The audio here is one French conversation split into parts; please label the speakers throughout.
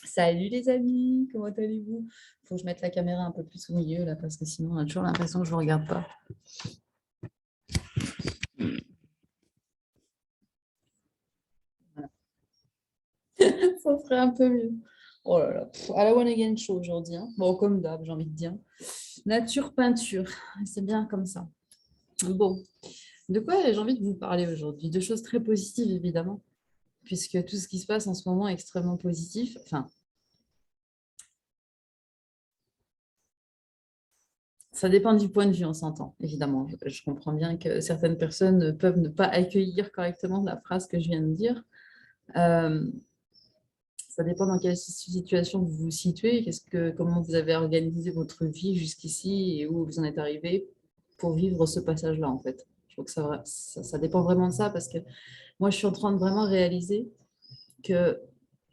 Speaker 1: Salut les amis, comment allez-vous? Faut que je mette la caméra un peu plus au milieu là parce que sinon on a toujours l'impression que je ne vous regarde pas. Voilà. Ça serait un peu mieux. Oh là là, à la One Again Show aujourd'hui, hein. Bon, comme d'hab, j'ai envie de dire. Nature peinture, c'est bien comme ça. Bon, de quoi j'ai envie de vous parler aujourd'hui? De choses très positives évidemment, puisque tout ce qui se passe en ce moment est extrêmement positif. Enfin, ça dépend du point de vue, on s'entend, évidemment. Je comprends bien que certaines personnes peuvent ne pas accueillir correctement la phrase que je viens de dire. Euh, Ça dépend dans quelle situation vous vous situez, comment vous avez organisé votre vie jusqu'ici et où vous en êtes arrivé pour vivre ce passage-là, en fait. Je trouve que ça dépend vraiment de ça parce que moi, je suis en train de vraiment réaliser que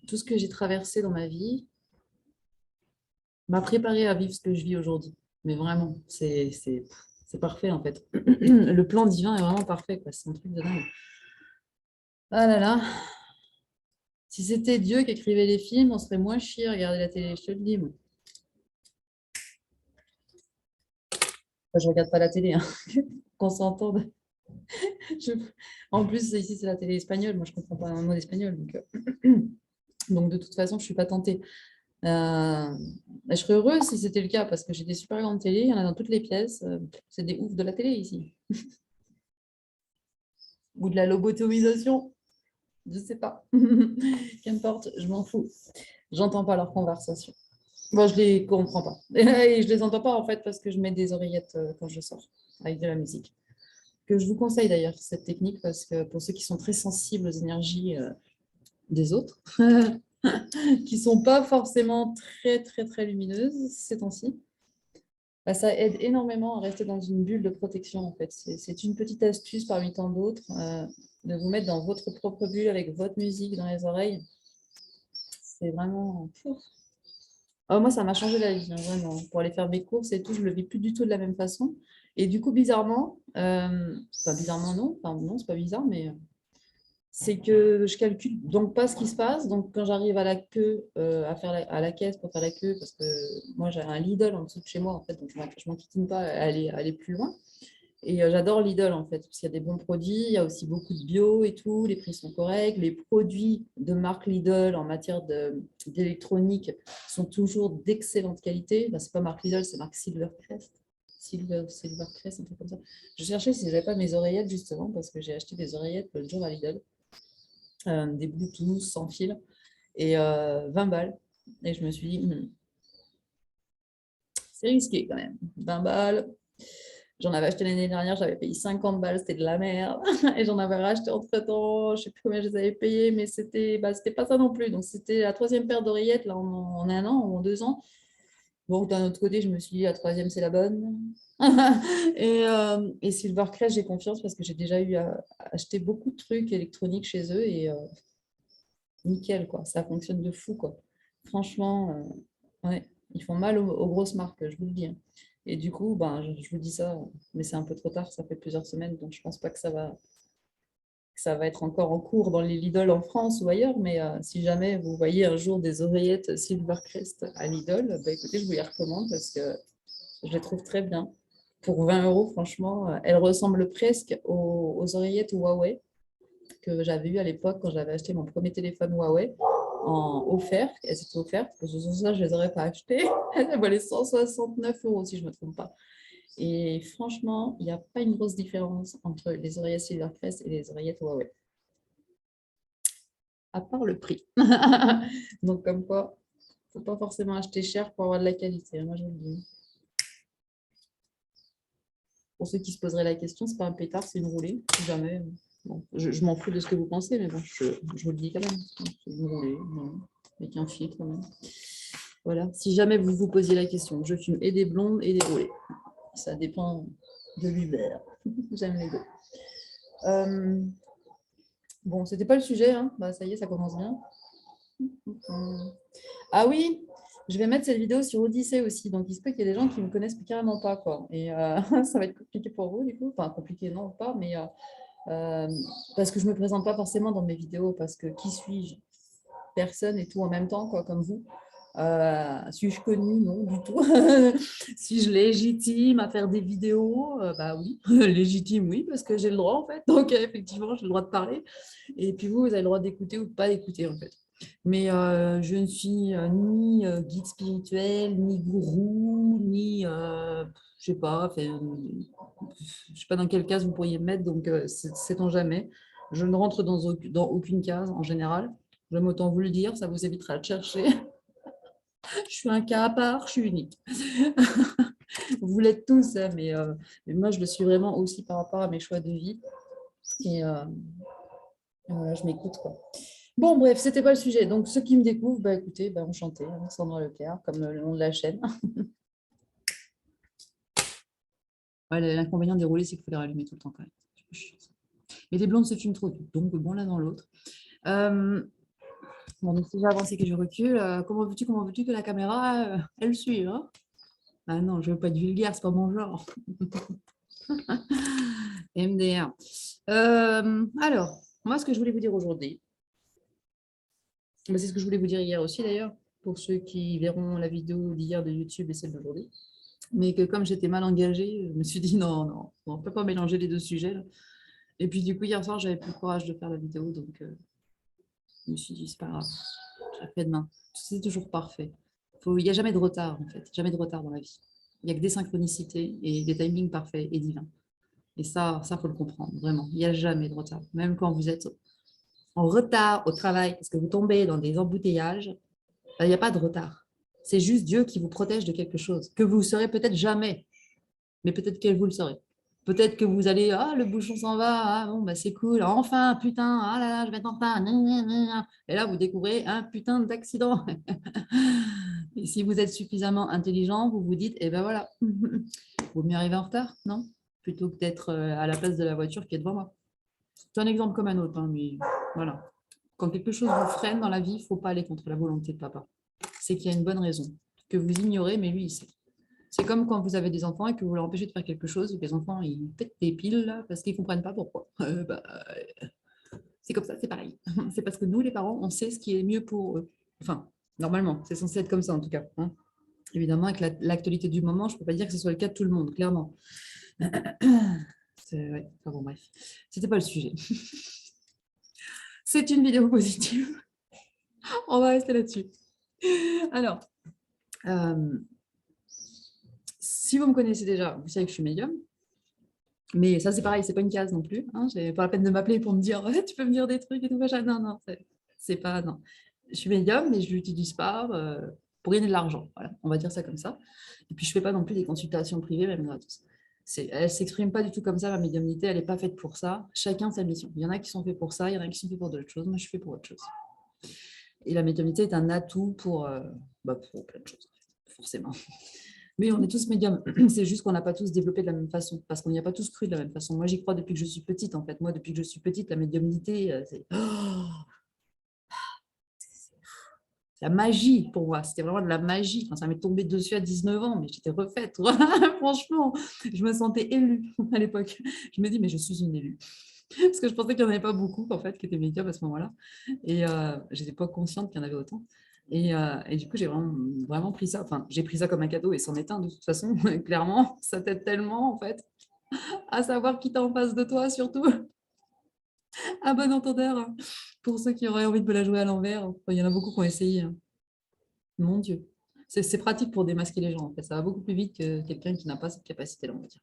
Speaker 1: tout ce que j'ai traversé dans ma vie m'a préparé à vivre ce que je vis aujourd'hui. Mais vraiment, c'est parfait, en fait. Le plan divin est vraiment parfait, quoi. C'est un truc de dingue. Ah là là, si c'était Dieu qui écrivait les films, on serait moins chier à regarder la télé, je te le dis, moi. Enfin, je regarde pas la télé, hein. Qu'on s'entende. Je- En plus, ici, c'est la télé espagnole. Moi, je comprends pas un mot d'espagnol. Donc, de toute façon, je suis pas tentée. Je serais heureuse si c'était le cas parce que j'ai des super grandes télé. Il y en a dans toutes les pièces. C'est des oufs de la télé ici. Ou de la lobotomisation. Je sais pas. Qu'importe, je m'en fous. J'entends pas leur conversation. Moi, je les comprends pas. Et je les entends pas en fait parce que je mets des oreillettes quand je sors avec de la musique. Que je vous conseille d'ailleurs cette technique parce que pour ceux qui sont très sensibles aux énergies des autres, qui ne sont pas forcément très, très, très lumineuses ces temps-ci, bah, ça aide énormément à rester dans une bulle de protection, en fait. C'est une petite astuce parmi tant d'autres, de vous mettre dans votre propre bulle avec votre musique dans les oreilles. C'est vraiment... Ah, moi, ça m'a changé la vie, hein, vraiment. Pour aller faire mes courses et tout, je ne le vis plus du tout de la même façon. Et du coup, bizarrement, enfin, bizarrement non, enfin, non, c'est pas bizarre, mais c'est que je calcule donc pas ce qui se passe. Donc, quand j'arrive à la queue, à la caisse pour faire la queue, parce que moi, j'ai un Lidl en dessous de chez moi, en fait, donc je m'enquiquine pas à aller plus loin. Et j'adore Lidl, en fait, parce qu'il y a des bons produits, il y a aussi beaucoup de bio et tout, les prix sont corrects. Les produits de marque Lidl en matière d'électronique sont toujours d'excellente qualité. Là, c'est pas marque Lidl, c'est marque Silvercrest. Silvercrest, un truc comme ça. Je cherchais si j'avais pas mes oreillettes, justement, parce que j'ai acheté des oreillettes l'autre jour à Lidl, des Bluetooth sans fil, et 20 balles. Et je me suis dit, c'est risqué quand même. 20 balles. J'en avais acheté l'année dernière, j'avais payé 50 balles, c'était de la merde. Et j'en avais racheté entre-temps, je ne sais plus combien je les avais payés, mais c'était pas ça non plus. Donc c'était la troisième paire d'oreillettes là, en un an ou en 2 ans. Bon, d'un autre côté, je me suis dit, la troisième, c'est la bonne. Et Silvercrest, j'ai confiance parce que j'ai déjà eu à acheter beaucoup de trucs électroniques chez eux et nickel, quoi. Ça fonctionne de fou, quoi. Franchement, ouais, ils font mal aux grosses marques, je vous le dis, hein. Et du coup, ben, je vous dis ça, mais c'est un peu trop tard, ça fait plusieurs semaines, donc je pense pas que ça va être encore en cours dans les Lidl en France ou ailleurs, mais si jamais vous voyez un jour des oreillettes Silvercrest à Lidl, bah, écoutez, je vous les recommande parce que je les trouve très bien. Pour 20 euros, franchement, elles ressemblent presque aux oreillettes Huawei que j'avais eu à l'époque quand j'avais acheté mon premier téléphone Huawei en offert. Elles étaient offertes, parce que ça, je ne les aurais pas achetées. Elles valaient 169 euros si je ne me trompe pas. Et franchement, il n'y a pas une grosse différence entre les oreillettes Silvercrest et les oreillettes Huawei, à part le prix. Donc, comme quoi, il ne faut pas forcément acheter cher pour avoir de la qualité, hein, moi je vous le dis. Pour ceux qui se poseraient la question, c'est pas un pétard, c'est une roulée. Si jamais. Bon, je m'en fous de ce que vous pensez, mais bon, je vous le dis quand même. C'est une roulée, non, avec un fil quand même. Voilà. Si jamais vous vous posiez la question, je fume et des blondes et des roulées. Ça dépend de l'hiver. J'aime les deux. Bon, c'était pas le sujet, hein. Bah, ça y est, ça commence bien. Ah oui, je vais mettre cette vidéo sur Odyssée aussi. Donc, il se peut qu'il y ait des gens qui ne me connaissent carrément pas, quoi. Et ça va être compliqué pour vous, du coup. Enfin, compliqué, non, pas, mais parce que je ne me présente pas forcément dans mes vidéos, parce que qui suis-je? personnes et tout en même temps, quoi, comme vous. Suis-je connue? Non, du tout. Suis-je légitime à faire des vidéos? Bah oui, légitime, oui, parce que j'ai le droit, en fait. Donc, effectivement, j'ai le droit de parler. Et puis vous avez le droit d'écouter ou de pas d'écouter, en fait. Mais je ne suis ni guide spirituel, ni gourou, ni, je sais pas, enfin, je sais pas dans quelle case vous pourriez me mettre, donc sait-on jamais. Je ne rentre dans aucune case en général. J'aime autant vous le dire, ça vous évitera de chercher. Je suis un cas à part, je suis unique. Vous l'êtes tous, hein, mais moi, je le suis vraiment aussi par rapport à mes choix de vie. Et voilà, je m'écoute, quoi. Bon, bref, c'était pas le sujet. Donc, ceux qui me découvrent, bah, écoutez, bah, enchanté, Sandra Leclerc, comme le nom de la chaîne. Ouais, l'inconvénient des roulés, c'est qu'il faut les rallumer tout le temps quand même. Mais les blondes se fument trop tôt, donc bon, l'un dans l'autre. Bon, donc si j'ai avancé que je recule, comment veux-tu que la caméra, elle suive, hein? Ah non, je veux pas être vulgaire, c'est pas mon genre. MDR. Alors, moi, ce que je voulais vous dire aujourd'hui, c'est ce que je voulais vous dire hier aussi d'ailleurs, pour ceux qui verront la vidéo d'hier de YouTube et celle d'aujourd'hui. Mais que comme j'étais mal engagée, je me suis dit non, non, on ne peut pas mélanger les deux sujets, là. Et puis du coup, hier soir, j'avais plus le courage de faire la vidéo, donc je me suis dit, c'est pas grave, je la fais demain. C'est toujours parfait. Il n'y a jamais de retard, en fait, jamais de retard dans la vie. Il n'y a que des synchronicités et des timings parfaits et divins. Et ça, faut le comprendre, vraiment. Il n'y a jamais de retard. Même quand vous êtes en retard au travail, parce que vous tombez dans des embouteillages, il n'y a pas de retard. C'est juste Dieu qui vous protège de quelque chose, que vous ne saurez peut-être jamais, mais peut-être que vous le saurez. Peut-être que vous allez, ah, le bouchon s'en va, ah, bon, bah, c'est cool, enfin, putain, ah là là, je vais être en retard. Et là, vous découvrez un putain d'accident. Et si vous êtes suffisamment intelligent, vous vous dites, eh ben voilà, vaut mieux arriver en retard, non? Plutôt que d'être à la place de la voiture qui est devant moi. C'est un exemple comme un autre, hein, mais voilà. Quand quelque chose vous freine dans la vie, il ne faut pas aller contre la volonté de papa. C'est qu'il y a une bonne raison, que vous ignorez, mais lui, il sait. C'est comme quand vous avez des enfants et que vous leur empêchez de faire quelque chose, et que les enfants, ils pètent des piles là, parce qu'ils ne comprennent pas pourquoi. C'est comme ça, c'est pareil. C'est parce que nous, les parents, on sait ce qui est mieux pour eux. Enfin, normalement, c'est censé être comme ça en tout cas, hein. Évidemment, avec l'actualité du moment, je ne peux pas dire que ce soit le cas de tout le monde, clairement. Ouais. Enfin, bon, bref, c'était pas le sujet. C'est une vidéo positive. On va rester là-dessus. Alors, si vous me connaissez déjà, vous savez que je suis médium. Mais ça, c'est pareil, c'est pas une case non plus, hein. J'ai pas la peine de m'appeler pour me dire ouais, tu peux me dire des trucs et tout. Machin. Non, non, c'est pas. Non. Je suis médium, mais je ne l'utilise pas pour gagner de l'argent. Voilà, on va dire ça comme ça. Et puis, je ne fais pas non plus des consultations privées, même gratos. Elle ne s'exprime pas du tout comme ça, la médiumnité, elle n'est pas faite pour ça. Chacun sa mission. Il y en a qui sont faits pour ça, il y en a qui sont faits pour d'autres choses. Moi, je suis fait pour autre chose. Et la médiumnité est un atout pour plein de choses, forcément. Mais on est tous médiums. C'est juste qu'on n'a pas tous développé de la même façon, parce qu'on n'y a pas tous cru de la même façon. Moi, j'y crois depuis que je suis petite, en fait. Moi, depuis que je suis petite, la médiumnité, c'est la magie pour moi. C'était vraiment de la magie. Quand ça m'est tombé dessus à 19 ans, mais j'étais refaite. Franchement, je me sentais élue à l'époque. Je me dis, mais je suis une élue. Parce que je pensais qu'il n'y en avait pas beaucoup, en fait, qui étaient médiums à ce moment-là. Et je n'étais pas consciente qu'il y en avait autant. Et du coup, j'ai vraiment pris ça. Enfin, j'ai pris ça comme un cadeau et c'en est un de toute façon. Clairement, ça t'aide tellement, en fait, à savoir qui t'es en face de toi, surtout. À bon entendeur, hein. Pour ceux qui auraient envie de me la jouer à l'envers, il y en a beaucoup qui ont essayé, hein. Mon Dieu. C'est pratique pour démasquer les gens, en fait. Ça va beaucoup plus vite que quelqu'un qui n'a pas cette capacité-là, on va dire.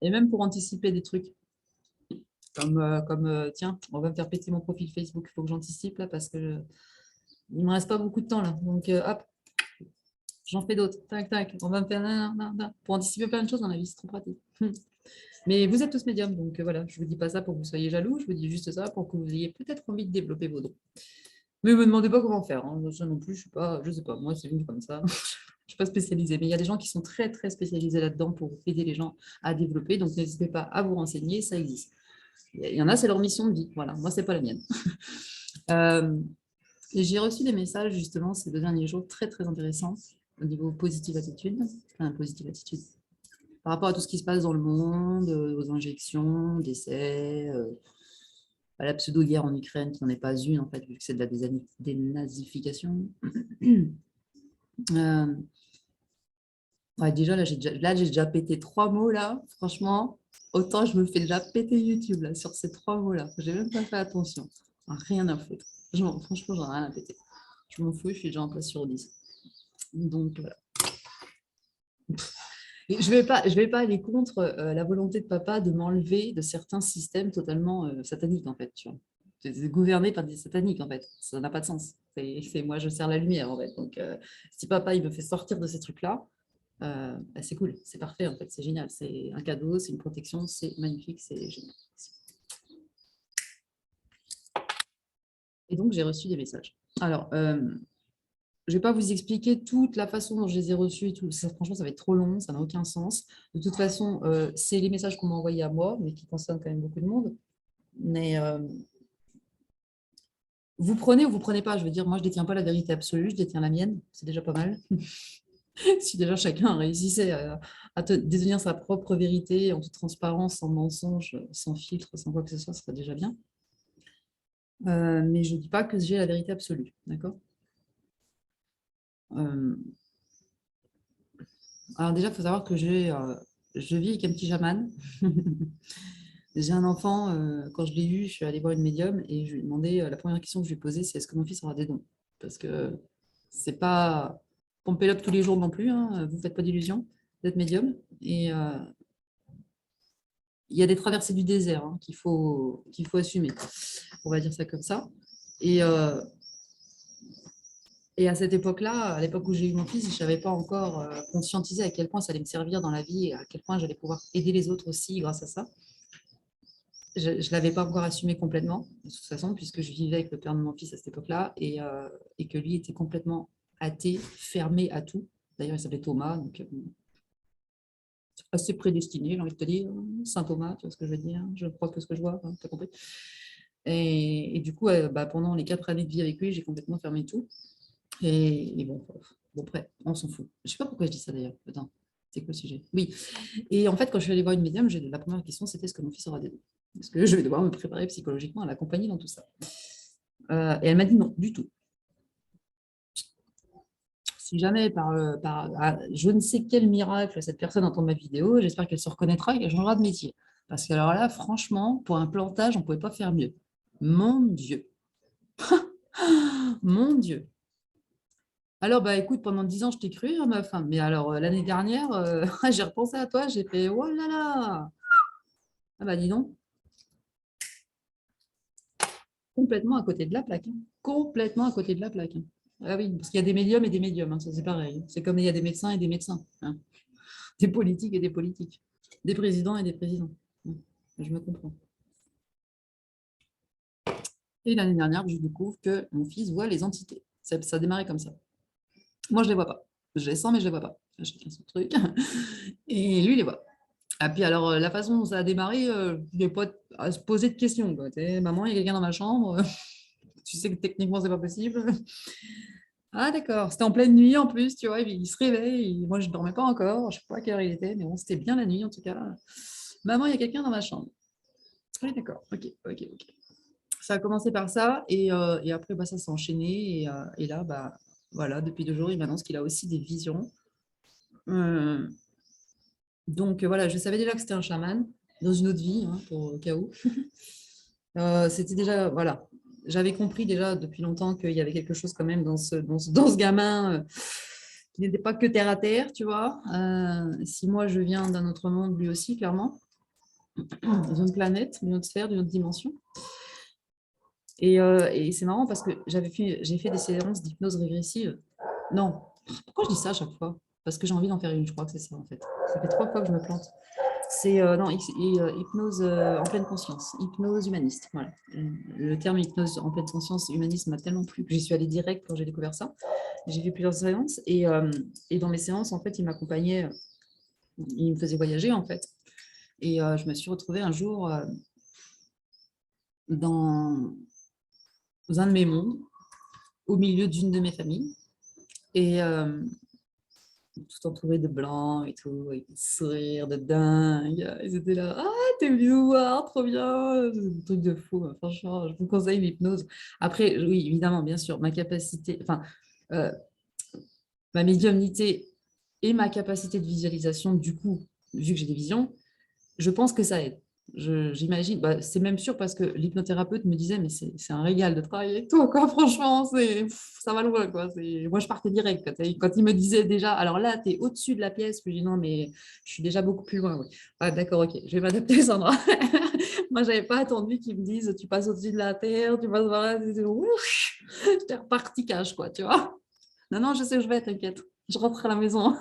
Speaker 1: Et même pour anticiper des trucs. Tiens, on va me faire péter mon profil Facebook, il faut que j'anticipe là parce que il me reste pas beaucoup de temps là. Donc hop, j'en fais d'autres. Tac, tac, on va me faire pour anticiper plein de choses dans la vie, c'est trop pratique. Mais vous êtes tous médiums, donc voilà, je vous dis pas ça pour que vous soyez jaloux, je vous dis juste ça pour que vous ayez peut-être envie de développer vos dons. Mais ne me demandez pas comment faire, hein. Ça non plus, je sais pas, moi c'est venu comme ça. Je ne suis pas spécialisée, mais il y a des gens qui sont très très spécialisés là-dedans pour aider les gens à développer, donc n'hésitez pas à vous renseigner, ça existe. Il y en a, c'est leur mission de vie. Voilà, moi, c'est pas la mienne. Et j'ai reçu des messages, justement, ces 2 derniers jours, très, très intéressants au niveau positive attitude. Enfin, positive attitude. Par rapport à tout ce qui se passe dans le monde, aux injections, décès, la pseudo-guerre en Ukraine, qui n'en est pas une, en fait, vu que c'est de la dénazification. Ouais, déjà, là, j'ai déjà pété 3 mots, là. Franchement, autant je me fais déjà péter YouTube, là, sur ces 3 mots-là. J'ai même pas fait attention. Rien à foutre. Franchement, j'en ai rien à péter. Je m'en fous, je suis déjà en place sur 10. Donc, voilà. Et je vais pas aller contre la volonté de papa de m'enlever de certains systèmes totalement sataniques, en fait. Tu vois. C'est gouverné par des sataniques, en fait. Ça n'a pas de sens. Moi, je sers la lumière, en fait. Donc, si papa, il me fait sortir de ces trucs-là, bah, c'est cool, c'est parfait, en fait. C'est génial. C'est un cadeau, c'est une protection, c'est magnifique, c'est génial. Et donc, j'ai reçu des messages. Alors, je ne vais pas vous expliquer toute la façon dont je les ai reçus. Tout. Ça, franchement, ça va être trop long, ça n'a aucun sens. De toute façon, c'est les messages qu'on m'a envoyés à moi, mais qui concernent quand même beaucoup de monde. Mais vous prenez ou vous prenez pas. Je veux dire, moi, je ne détiens pas la vérité absolue, je détiens la mienne. C'est déjà pas mal. Si déjà chacun réussissait à détenir sa propre vérité en toute transparence, sans mensonge, sans filtre, sans quoi que ce soit, ce serait déjà bien. Mais je ne dis pas que j'ai la vérité absolue. D'accord. Alors déjà, il faut savoir que je vis avec un petit chaman. J'ai un enfant, quand je l'ai eu, je suis allée voir une médium et je lui ai demandé, la première question que je lui ai posée, c'est est-ce que mon fils aura des dons? Parce que c'est pas pomper l'up tous les jours non plus, hein, vous ne faites pas d'illusions d'être médium. Et il y a des traversées du désert hein, qu'il faut assumer. On va dire ça comme ça. Et à cette époque-là, à l'époque où j'ai eu mon fils, je ne savais pas encore conscientiser à quel point ça allait me servir dans la vie et à quel point j'allais pouvoir aider les autres aussi grâce à ça. Je ne l'avais pas encore assumé complètement, de toute façon, puisque je vivais avec le père de mon fils à cette époque-là et que lui était complètement athée, fermé à tout. D'ailleurs, il s'appelait Thomas, donc assez prédestiné, j'ai envie de te dire. Saint Thomas, tu vois ce que je veux dire? Je crois que ce que je vois, hein, tu as compris. Et du coup, pendant les 4 années de vie avec lui, j'ai complètement fermé tout. Et bon, après, on s'en fout. Je ne sais pas pourquoi je dis ça d'ailleurs. Attends, c'est quoi le sujet? Oui. Et en fait, quand je suis allée voir une médium, la première question, c'était est-ce que mon fils aura des dons? Est-ce que je vais devoir me préparer psychologiquement à l'accompagner dans tout ça? Et elle m'a dit non, du tout. Si jamais par je ne sais quel miracle cette personne entend ma vidéo, j'espère qu'elle se reconnaîtra et qu'elle changera de métier. Parce que alors là, franchement, pour un plantage, on ne pouvait pas faire mieux. Mon Dieu. Mon Dieu. Alors, bah écoute, pendant 10 ans, je t'ai cru, hein, ma femme. Mais alors, l'année dernière, j'ai repensé à toi, j'ai fait, oh là là. Ah bah dis donc, complètement à côté de la plaque. Hein. Complètement à côté de la plaque. Hein. Ah oui, parce qu'il y a des médiums et des médiums, hein, ça c'est pareil. C'est comme il y a des médecins et des médecins. Hein. Des politiques et des politiques. Des présidents et des présidents. Hein. Je me comprends. Et l'année dernière, je découvre que mon fils voit les entités. Ça a démarré comme ça. Moi, je ne les vois pas. Je les sens, mais je ne les vois pas. Chacun son truc. Et lui, il les voit. Et puis alors, la façon dont ça a démarré, il n'est pas à se poser de questions. Quoi. Maman, il y a quelqu'un dans ma chambre. Tu sais que techniquement, c'est pas possible. Ah d'accord, c'était en pleine nuit en plus, tu vois, il se réveille, moi je ne dormais pas encore, je ne sais pas à quelle heure il était, mais bon, c'était bien la nuit en tout cas. Maman, il y a quelqu'un dans ma chambre. Oui, d'accord, ok. Ça a commencé par ça, et après, bah, ça s'est enchaîné, et là, bah, voilà, depuis 2 jours, il m'annonce qu'il a aussi des visions. Donc voilà, je savais déjà que c'était un chaman, dans une autre vie, hein, pour au cas où. C'était déjà, voilà, j'avais compris déjà depuis longtemps qu'il y avait quelque chose quand même dans ce gamin qui n'était pas que terre à terre, tu vois. Si moi je viens d'un autre monde, lui aussi, clairement, d'une planète, d'une autre sphère, d'une autre dimension. Et c'est marrant parce que j'ai fait des séances d'hypnose régressive. Non, pourquoi je dis ça à chaque fois? Parce que j'ai envie d'en faire une, je crois que c'est ça en fait. Ça fait 3 fois que je me plante. C'est non, hypnose en pleine conscience, hypnose humaniste. Voilà. Le terme hypnose en pleine conscience, humanisme m'a tellement plu que j'y suis allée direct quand j'ai découvert ça. J'ai fait plusieurs séances et dans mes séances, en fait, il m'accompagnait, il me faisait voyager en fait. Et je me suis retrouvée un jour dans un de mes mondes, au milieu d'une de mes familles. Et tout entouré de blanc et tout, avec des sourires de dingue. Ils étaient là, ah, t'es venu nous voir, trop bien. C'est un truc de fou, hein. Franchement, je vous conseille l'hypnose. Après, oui, évidemment, bien sûr, ma capacité, enfin, euh, ma médiumnité et ma capacité de visualisation, du coup, vu que j'ai des visions, je pense que ça aide. J'imagine, bah, c'est même sûr parce que l'hypnothérapeute me disait, mais c'est un régal de travailler avec toi, quoi. Franchement, ça va loin, quoi. Moi, je partais direct. Quand il me disait déjà, alors là, tu es au-dessus de la pièce, puis je dis non, mais je suis déjà beaucoup plus loin. Oui. Ah, d'accord, ok, je vais m'adapter, Sandra. Moi, je n'avais pas attendu qu'ils me disent, tu passes au-dessus de la terre, tu passes par là, j'étais reparti cash, quoi, tu vois. Non, non, je sais où je vais, t'inquiète. Je rentre à la maison.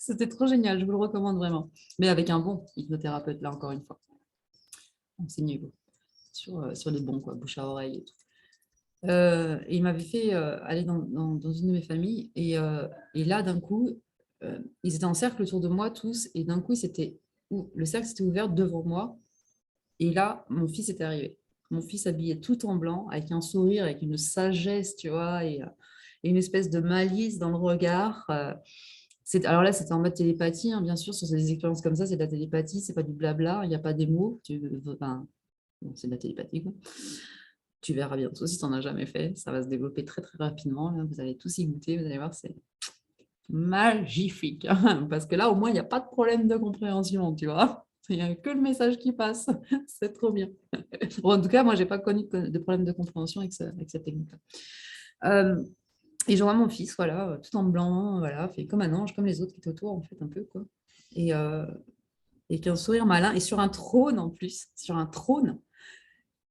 Speaker 1: C'était trop génial, je vous le recommande vraiment. Mais avec un bon hypnothérapeute, là, encore une fois. Enseignez-vous sur les bons, quoi, bouche à oreille et tout. Et il m'avait fait aller dans une de mes familles. Et là, d'un coup, ils étaient en cercle autour de moi tous. Et d'un coup, le cercle s'était ouvert devant moi. Et là, mon fils était arrivé. Mon fils habillé tout en blanc, avec un sourire, avec une sagesse, tu vois, et une espèce de malice dans le regard. Alors là, c'était en mode télépathie, hein, bien sûr, sur des expériences comme ça, c'est de la télépathie, c'est pas du blabla, il n'y a pas des mots. C'est de la télépathie, quoi. Tu verras bientôt si tu n'en as jamais fait. Ça va se développer très, très rapidement. Là. Vous allez tous y goûter, vous allez voir, c'est magnifique. Parce que là, au moins, il n'y a pas de problème de compréhension, tu vois. Il n'y a que le message qui passe. C'est trop bien. Bon, en tout cas, moi, je n'ai pas connu de problème de compréhension avec cette technique-là. Et je vois mon fils, voilà, tout en blanc, voilà, fait comme un ange, comme les autres qui étaient autour, en fait, un peu, quoi. Et, et qui a un sourire malin, et sur un trône, en plus, sur un trône.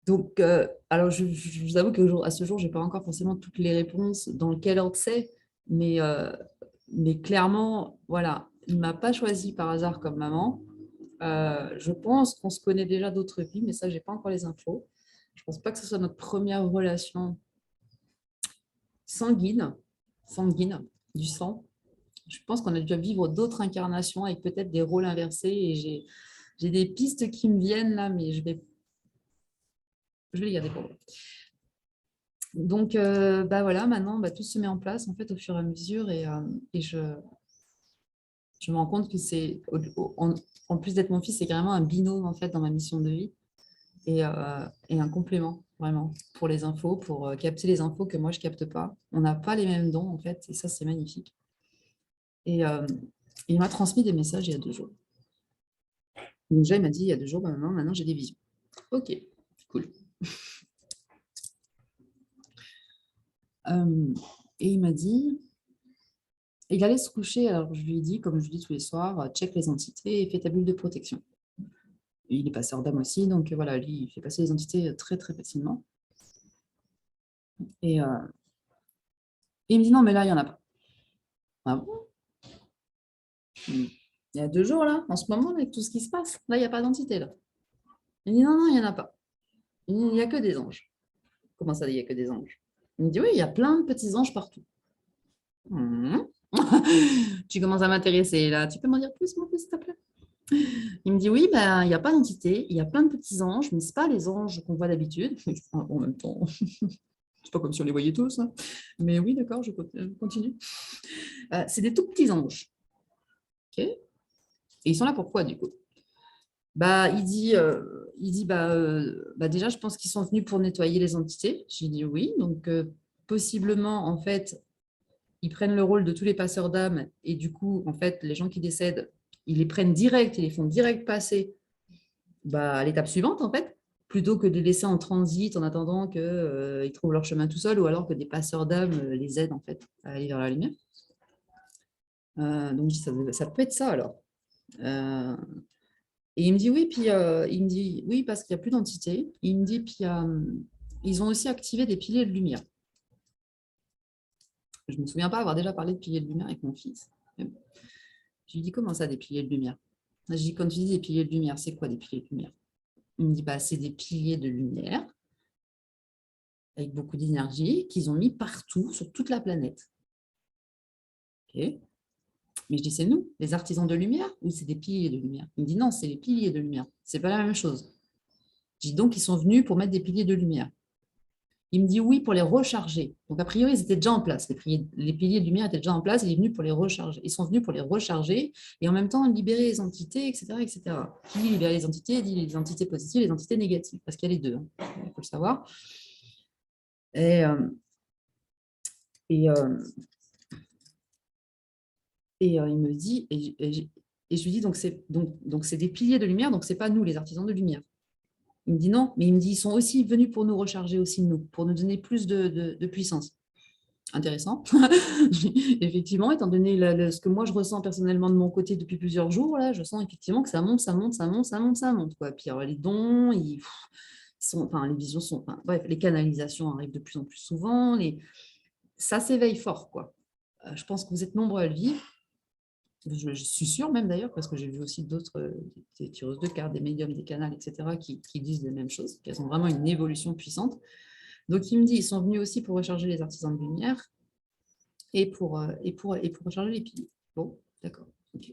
Speaker 1: Donc, alors, je vous avoue qu'à ce jour, je n'ai pas encore forcément toutes les réponses dans quel ordre c'est, mais clairement, voilà, il ne m'a pas choisi par hasard comme maman. Je pense qu'on se connaît déjà d'autres vies, mais ça, je n'ai pas encore les infos. Je ne pense pas que ce soit notre première relation sanguine, du sang. Je pense qu'on a dû vivre d'autres incarnations avec peut-être des rôles inversés, et j'ai des pistes qui me viennent là, mais je vais les garder pour moi. Donc, bah voilà, maintenant, tout se met en place en fait au fur et à mesure, et je me rends compte que c'est, en plus d'être mon fils, c'est carrément un binôme en fait dans ma mission de vie, et un complément vraiment pour les infos, pour capter les infos que moi je capte pas. On n'a pas les mêmes dons en fait, et ça c'est magnifique. Et il m'a transmis des messages il y a 2 jours. Donc déjà il m'a dit il y a 2 jours, bah, maintenant j'ai des visions. Ok, cool. Et il m'a dit, il allait se coucher, alors je lui ai dit, comme je lui dis tous les soirs, check les entités et fais ta bulle de protection. Et il est passeur d'âme aussi, donc voilà, lui, il fait passer les entités très très facilement. Et il me dit non, mais là, il n'y en a pas. Ah bon? Il y a 2 jours, là, en ce moment, avec tout ce qui se passe, là, il n'y a pas d'entité, là. Il me dit non, non, il n'y en a pas. Il n'y a que des anges. Comment ça, il n'y a que des anges? Il me dit oui, il y a plein de petits anges partout. Tu commences à m'intéresser, là. Tu peux m'en dire plus, mon fils, s'il te plaît? Il me dit oui, ben, il n'y a pas d'entité, il y a plein de petits anges, mais ce n'est pas les anges qu'on voit d'habitude. En même temps, c'est pas comme si on les voyait tous, hein. Mais oui, d'accord, je continue. C'est des tout petits anges. Okay. Et ils sont là pourquoi, du coup? Il dit déjà, je pense qu'ils sont venus pour nettoyer les entités. J'ai dit oui, donc possiblement, en fait, ils prennent le rôle de tous les passeurs d'âme, et du coup, en fait, les gens qui décèdent, ils les prennent direct, ils les font direct passer à l'étape suivante, en fait, plutôt que de les laisser en transit en attendant qu'ils trouvent leur chemin tout seuls, ou alors que des passeurs d'âme les aident, en fait, à aller vers la lumière. Donc, ça peut être ça, alors. Et il me dit oui, puis il me dit oui, parce qu'il n'y a plus d'entité. Il me dit, puis ils ont aussi activé des piliers de lumière. Je ne me souviens pas avoir déjà parlé de piliers de lumière avec mon fils. Je lui dis comment ça, des piliers de lumière? Je dis, quand tu dis des piliers de lumière, c'est quoi des piliers de lumière? Il me dit, c'est des piliers de lumière avec beaucoup d'énergie qu'ils ont mis partout sur toute la planète. Okay. Mais je dis, c'est nous, les artisans de lumière, ou c'est des piliers de lumière? Il me dit, non, c'est les piliers de lumière. C'est pas la même chose. Je dis, donc, ils sont venus pour mettre des piliers de lumière. Il me dit oui pour les recharger. Donc, a priori, ils étaient déjà en place. Les piliers de lumière étaient déjà en place. Il est venu pour les recharger. Ils sont venus pour les recharger et en même temps libérer les entités, etc. etc. Qui dit libérer les entités, dit les entités positives, les entités négatives, parce qu'il y a les deux, hein. Il faut le savoir. Et, et, euh, il me dit, et je lui dis, donc c'est des piliers de lumière, donc ce n'est pas nous les artisans de lumière. Il me dit non, mais il me dit, ils sont aussi venus pour nous recharger aussi, nous, pour nous donner plus de puissance. Intéressant. Effectivement, étant donné ce que moi je ressens personnellement de mon côté depuis plusieurs jours, là, je sens effectivement que ça monte, ça monte, ça monte, ça monte, ça monte. Quoi. Puis alors, les dons, enfin, les visions sont, enfin, bref, les canalisations arrivent de plus en plus souvent. Ça s'éveille fort, quoi. Je pense que vous êtes nombreux à le vivre. Je suis sûre même d'ailleurs, parce que j'ai vu aussi d'autres, des tireuses de cartes, des médiums, des canals, etc., qui disent les mêmes choses, qu'elles ont vraiment une évolution puissante. Donc, il me dit, ils sont venus aussi pour recharger les artisans de lumière et pour recharger les piliers. Bon, d'accord. Ok.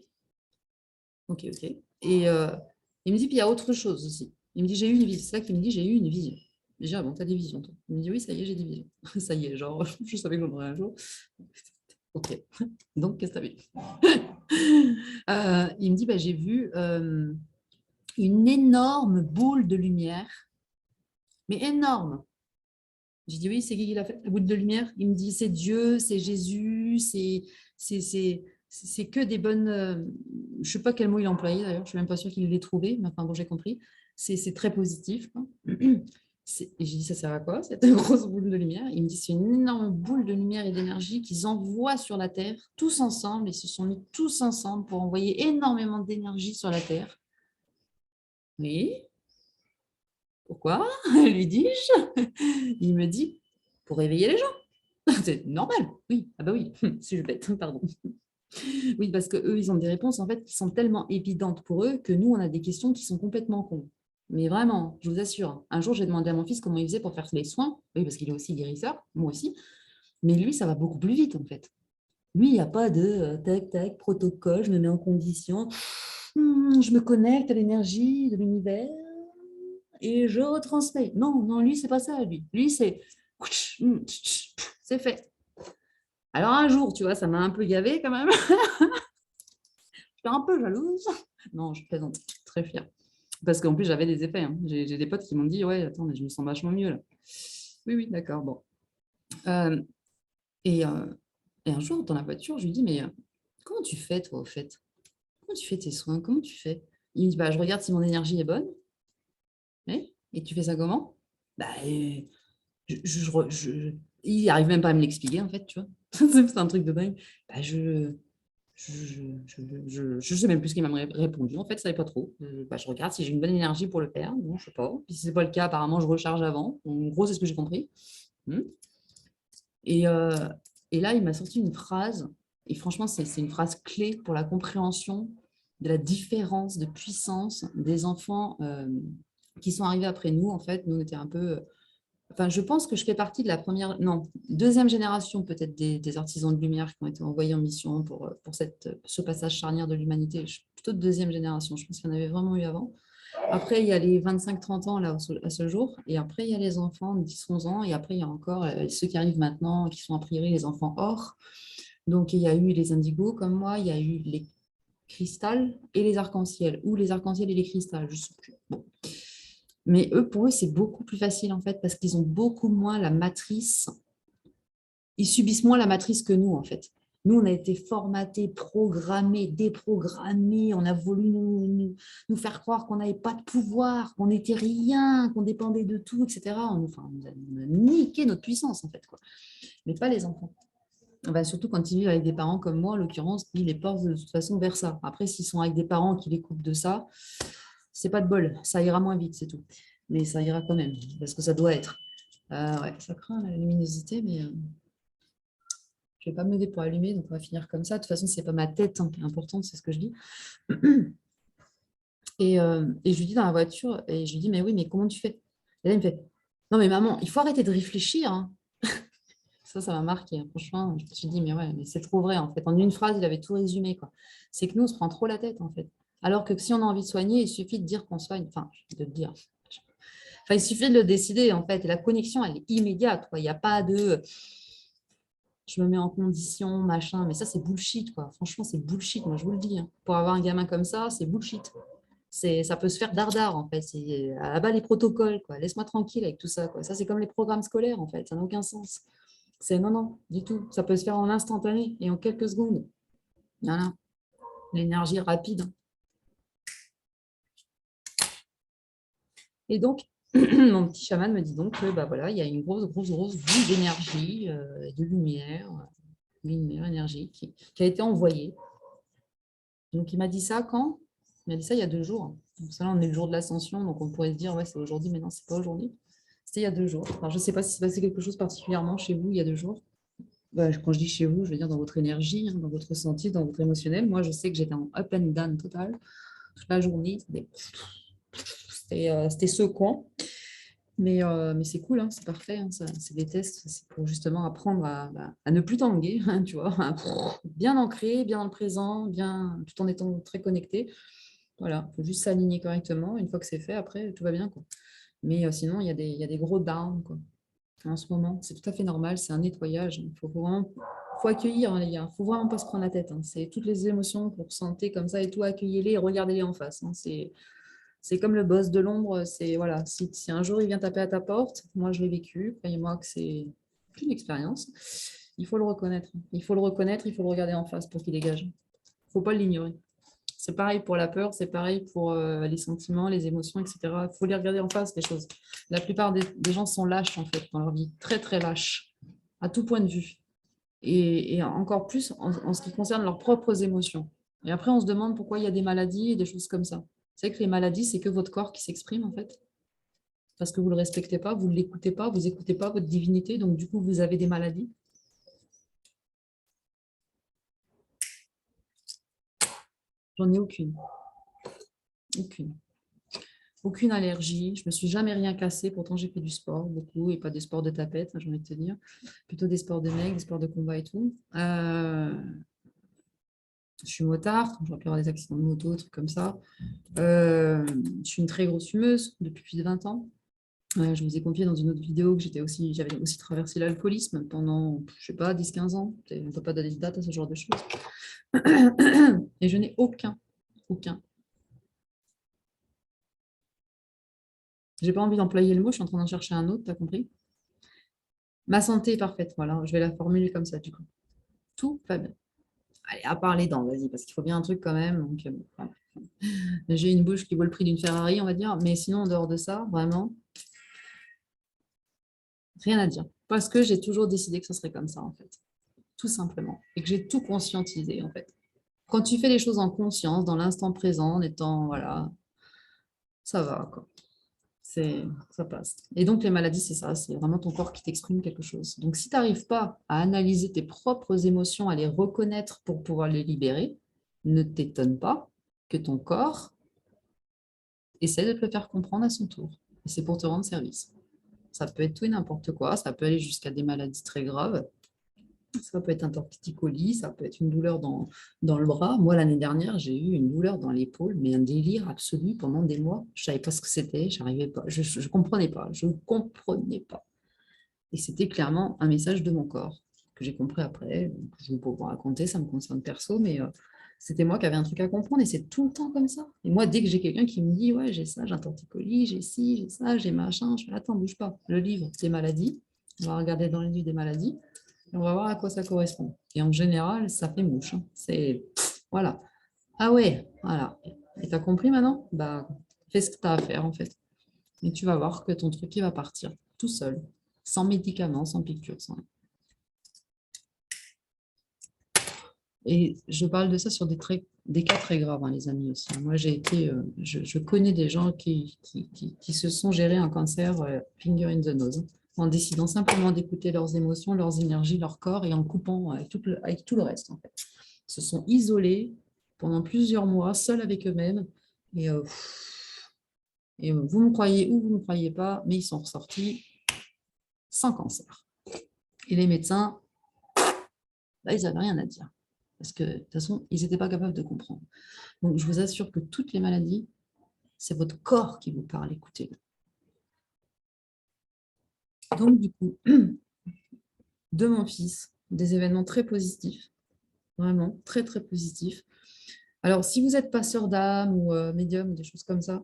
Speaker 1: Ok. Et il me dit, puis il y a autre chose aussi. Il me dit, j'ai eu une vision. C'est là qu'il me dit, j'ai eu une vision. Déjà, bon, tu as des visions, toi. Il me dit, oui, ça y est, j'ai des visions. Ça y est, genre, je savais que j'en aurais un jour. Ok. Donc, qu'est-ce que tu as vu? Il me dit, bah, j'ai vu une énorme boule de lumière, mais énorme. J'ai dit, oui, c'est qui l'a fait, la boule de lumière? Il me dit, c'est Dieu, c'est Jésus, c'est que des bonnes... je ne sais pas quel mot il a employé d'ailleurs, je ne suis même pas sûre qu'il l'ait trouvé, mais enfin bon, j'ai compris. C'est très positif, quoi. Et j'ai dit, ça sert à quoi, cette grosse boule de lumière? Il me dit, c'est une énorme boule de lumière et d'énergie qu'ils envoient sur la Terre, tous ensemble. Ils se sont mis tous ensemble pour envoyer énormément d'énergie sur la Terre. Oui, pourquoi? Lui dis-je. Il me dit, pour réveiller les gens. C'est normal, oui. Ah bah oui, suis-je bête, pardon. Oui, parce qu'eux, ils ont des réponses en fait qui sont tellement évidentes pour eux que nous, on a des questions qui sont complètement cons. Mais vraiment, je vous assure, un jour, j'ai demandé à mon fils comment il faisait pour faire les soins. Oui, parce qu'il est aussi guérisseur, moi aussi. Mais lui, ça va beaucoup plus vite, en fait. Lui, il n'y a pas de tac, tac, protocole, je me mets en condition, je me connecte à l'énergie de l'univers et je retransmets. Non, non, lui, c'est pas ça, lui. Lui, c'est fait. Alors un jour, tu vois, ça m'a un peu gavé quand même. Je suis un peu jalouse. Non, je plaisante, très fière. Parce qu'en plus, j'avais des effets, hein. J'ai des potes qui m'ont dit, ouais, attends, mais je me sens vachement mieux là. Oui, oui, d'accord, bon. Euh, et, euh, et un jour, dans la voiture, je lui dis, mais comment tu fais, toi, au fait? Comment tu fais tes soins? Comment tu fais? Il me dit, bah, je regarde si mon énergie est bonne. Et tu fais ça comment? Bah, il n'arrive même pas à me l'expliquer, en fait, tu vois. C'est un truc de dingue. Bah, je sais même plus ce qu'il m'a répondu. En fait, je ne savais pas trop. Je regarde si j'ai une bonne énergie pour le faire. Bon, je ne sais pas. Puis si ce n'est pas le cas, apparemment, je recharge avant. En gros, c'est ce que j'ai compris. Et, euh, et là, il m'a sorti une phrase. Et franchement, c'est une phrase clé pour la compréhension de la différence de puissance des enfants qui sont arrivés après nous. En fait, nous, on était un peu... Enfin, je pense que je fais partie de la première, non, deuxième génération peut-être des artisans de lumière qui ont été envoyés en mission pour ce passage charnière de l'humanité. Je suis plutôt de deuxième génération. Je pense qu'il y en avait vraiment eu avant. Après, il y a les 25-30 ans là, à ce jour. Et après, il y a les enfants de 10-11 ans. Et après, il y a encore ceux qui arrivent maintenant, qui sont a priori les enfants or. Donc, il y a eu les indigos comme moi. Il y a eu les cristals et les arcs-en-ciel. Ou les arcs-en-ciel et les cristals. Je sais plus. Bon. Mais eux, pour eux, c'est beaucoup plus facile en fait parce qu'ils ont beaucoup moins la matrice. Ils subissent moins la matrice que nous en fait. Nous, on a été formatés, programmés, déprogrammés. On a voulu nous faire croire qu'on n'avait pas de pouvoir, qu'on n'était rien, qu'on dépendait de tout, etc. On a niqué notre puissance en fait, quoi. Mais pas les enfants. Surtout quand ils vivent avec des parents comme moi, en l'occurrence, qui les portent de toute façon vers ça. Après, s'ils sont avec des parents qui les coupent de ça, c'est pas de bol, ça ira moins vite, c'est tout. Mais ça ira quand même, parce que ça doit être. Ouais, ça craint la luminosité, mais je ne vais pas me lever pour allumer, donc on va finir comme ça. De toute façon, ce n'est pas ma tête qui est importante, c'est ce que je dis. Et je lui dis dans la voiture, et je lui dis, mais oui, mais comment tu fais? Et là, il me fait, non, mais maman, il faut arrêter de réfléchir, hein. Ça m'a marqué, hein. Franchement, je me suis dit, mais ouais, mais c'est trop vrai, en fait. En une phrase, il avait tout résumé, quoi. C'est que nous, on se prend trop la tête, en fait. Alors que si on a envie de soigner, il suffit de dire qu'on soigne. Enfin, de le dire. Enfin, il suffit de le décider, en fait. Et la connexion, elle est immédiate, quoi. Il n'y a pas de je me mets en condition, machin. Mais ça, c'est bullshit, quoi. Franchement, c'est bullshit, moi, je vous le dis, hein. Pour avoir un gamin comme ça, c'est bullshit. Ça peut se faire dardard, en fait. C'est à bas les protocoles, quoi. Laisse-moi tranquille avec tout ça, quoi. Ça, c'est comme les programmes scolaires, en fait. Ça n'a aucun sens. C'est non, non, du tout. Ça peut se faire en instantané et en quelques secondes. Voilà. L'énergie rapide. Et donc, mon petit chaman me dit donc que bah, voilà, il y a une grosse, grosse, grosse boule d'énergie, de lumière, énergie qui a été envoyée. Donc, il m'a dit ça quand? Il m'a dit ça il y a 2 jours. Donc, ça, là, on est le jour de l'ascension, donc on pourrait se dire, ouais, c'est aujourd'hui, mais non, c'est pas aujourd'hui. C'était il y a 2 jours. Alors, je ne sais pas si c'est passé quelque chose particulièrement chez vous il y a 2 jours. Bah, quand je dis chez vous, je veux dire dans votre énergie, hein, dans votre ressenti, dans votre émotionnel. Moi, je sais que j'étais en up and down total toute la journée. C'était secouant. Mais c'est cool, hein, c'est parfait. Hein, c'est des tests, c'est pour justement apprendre à ne plus tanguer, hein, tu vois, bien ancré, bien dans le présent, bien, tout en étant très connecté. Voilà, il faut juste s'aligner correctement. Une fois que c'est fait, après, tout va bien, quoi. Mais sinon, il y a des gros downs, quoi, en ce moment. C'est tout à fait normal, c'est un nettoyage. Il faut vraiment faut accueillir, hein, les gars. Il ne faut vraiment pas se prendre la tête. Hein. C'est toutes les émotions que vous ressentez comme ça et tout, accueillez-les et regardez-les en face. Hein. C'est comme le boss de l'ombre. C'est voilà, si un jour il vient taper à ta porte, moi je l'ai vécu, croyez-moi que c'est une expérience. Il faut le reconnaître. Il faut le reconnaître, il faut le regarder en face pour qu'il dégage. Il ne faut pas l'ignorer. C'est pareil pour la peur, c'est pareil pour les sentiments, les émotions, etc. Il faut les regarder en face, les choses. La plupart des gens sont lâches, en fait, dans leur vie. Très, très lâches, à tout point de vue. Et encore plus en ce qui concerne leurs propres émotions. Et après, on se demande pourquoi il y a des maladies et des choses comme ça. Vous savez que les maladies, c'est que votre corps qui s'exprime, en fait. Parce que vous ne le respectez pas, vous ne l'écoutez pas, vous n'écoutez pas votre divinité. Donc, du coup, vous avez des maladies. J'en ai aucune. Aucune. Aucune allergie, je me suis jamais rien cassé, pourtant j'ai fait du sport beaucoup et pas des sports de tapette, j'ai envie de te dire, plutôt des sports de mecs, des sports de combat et tout. Je suis motard, j'aurais pu avoir des accidents de moto, des trucs comme ça. Je suis une très grosse fumeuse depuis plus de 20 ans. Je vous ai confié dans une autre vidéo que j'avais aussi traversé l'alcoolisme pendant, je sais pas, 10-15 ans. On ne peut pas donner de date à ce genre de choses. Et je n'ai aucun. J'ai pas envie d'employer le mot, je suis en train d'en chercher un autre, t'as compris? Ma santé est parfaite, voilà, je vais la formuler comme ça, du coup. Tout va bien. Allez, à part les dents, vas-y, parce qu'il faut bien un truc quand même. Donc, voilà. J'ai une bouche qui vaut le prix d'une Ferrari, on va dire, mais sinon, en dehors de ça, vraiment, rien à dire. Parce que j'ai toujours décidé que ce serait comme ça, en fait. Tout simplement. Et que j'ai tout conscientisé, en fait. Quand tu fais les choses en conscience, dans l'instant présent, en étant, voilà, ça va, quoi. Ça passe. Et donc, les maladies, c'est ça, c'est vraiment ton corps qui t'exprime quelque chose. Donc, si tu n'arrives pas à analyser tes propres émotions, à les reconnaître pour pouvoir les libérer, ne t'étonne pas que ton corps essaie de te le faire comprendre à son tour. Et c'est pour te rendre service. Ça peut être tout et n'importe quoi, ça peut aller jusqu'à des maladies très graves. Ça peut être un torticolis, ça peut être une douleur dans le bras. Moi, l'année dernière, j'ai eu une douleur dans l'épaule, mais un délire absolu pendant des mois. Je ne savais pas ce que c'était, j'arrivais pas, je ne comprenais pas, je ne comprenais pas. Et c'était clairement un message de mon corps que j'ai compris après. Je ne vais pas vous raconter, ça me concerne perso, mais c'était moi qui avais un truc à comprendre et c'est tout le temps comme ça. Et moi, dès que j'ai quelqu'un qui me dit, ouais, j'ai ça, j'ai un torticolis, j'ai ci, j'ai ça, j'ai machin, je fais, attends, bouge pas. Le livre, c'est maladies. On va regarder dans le livre des maladies et on va voir à quoi ça correspond. Et en général, ça fait mouche. Hein. C'est, voilà. Ah ouais, voilà. Et tu as compris maintenant? Bah, fais ce que tu as à faire en fait. Et tu vas voir que ton truc, il va partir tout seul, sans médicaments, sans piqûres. Et je parle de ça sur des cas très graves, hein, les amis aussi. Moi, je connais des gens qui se sont gérés un cancer finger in the nose, en décidant simplement d'écouter leurs émotions, leurs énergies, leur corps et en coupant avec tout le reste. En fait. Ils se sont isolés pendant plusieurs mois, seuls avec eux-mêmes. Et, vous me croyez ou vous ne me croyez pas, mais ils sont ressortis sans cancer. Et les médecins, bah, ils n'avaient rien à dire. Parce que de toute façon, ils n'étaient pas capables de comprendre. Donc, je vous assure que toutes les maladies, c'est votre corps qui vous parle, écoutez-le. Donc, du coup, de mon fils, des événements très positifs, vraiment très, très positifs. Alors, si vous n'êtes passeur d'âme ou médium ou des choses comme ça,